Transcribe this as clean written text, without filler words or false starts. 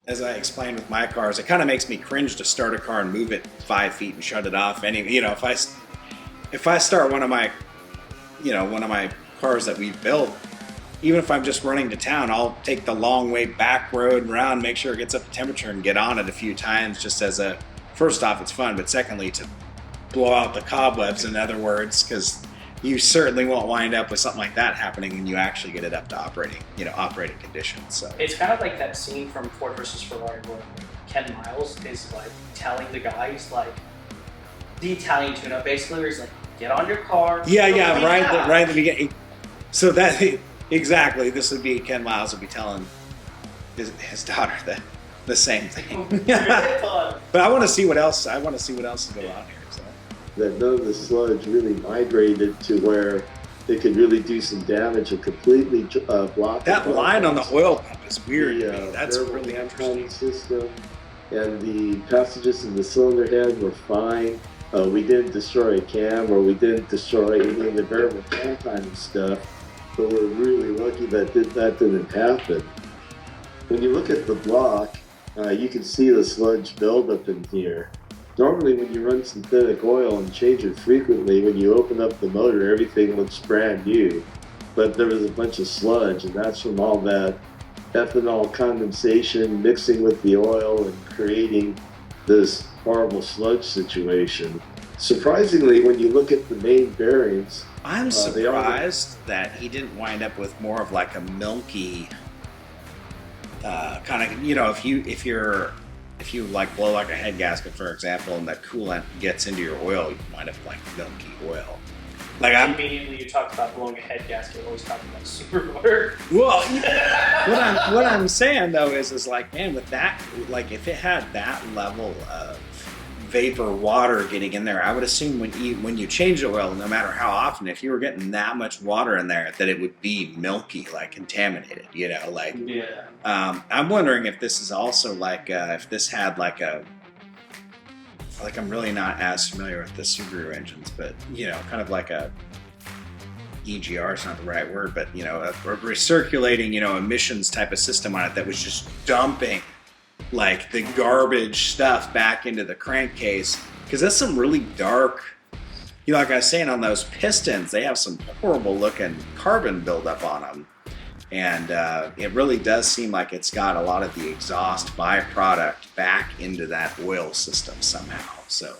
as I explained with my cars, it kind of makes me cringe to start a car and move it 5 feet and shut it off. If I start one of my cars that we've built, even if I'm just running to town, I'll take the long way back road and around, make sure it gets up to temperature and get on it a few times just as first off, it's fun, but secondly, to blow out the cobwebs, in other words, because you certainly won't wind up with something like that happening when you actually get it up to operating conditions. So it's kind of like that scene from Ford versus Ferrari where Ken Miles is like telling the guys like the Italian tune-up basically, where he's like, "Get on your car." Yeah, right at the beginning. So that exactly, this would be Ken Miles would be telling his daughter the same thing. But I want to see what else. I want to see what else is going on here. So. That none of the sludge really migrated to where it could really do some damage and completely block that line on the oil pump is weird to me. That's really interesting. System, and the passages in the cylinder head were fine. We didn't destroy a cam, or we didn't destroy any of the variable cam timing stuff, but we're really lucky that didn't happen. When you look at the block, you can see the sludge buildup in here. Normally when you run synthetic oil and change it frequently, when you open up the motor, everything looks brand new. But there was a bunch of sludge, and that's from all that ethanol condensation mixing with the oil and creating this horrible sludge situation. Surprisingly, when you look at the main bearings, I'm surprised that he didn't wind up with more of like a milky kind of, if you like blow like a head gasket, for example, and that coolant gets into your oil, you wind up like milky oil. Like immediately you talked about blowing a head gasket, always talking about supermotor. Well, what I'm saying though is like, man, with that, like if it had that level of vapor water getting in there, I would assume when you change the oil, no matter how often, if you were getting that much water in there, that it would be milky, like contaminated, like. Yeah. I'm wondering if this is also like if this had like I'm really not as familiar with the Subaru engines, but kind of like a EGR is not the right word, but a recirculating emissions type of system on it that was just dumping like the garbage stuff back into the crankcase, because that's some really dark, like I was saying, on those pistons, they have some horrible looking carbon buildup on them, and it really does seem like it's got a lot of the exhaust byproduct back into that oil system somehow. So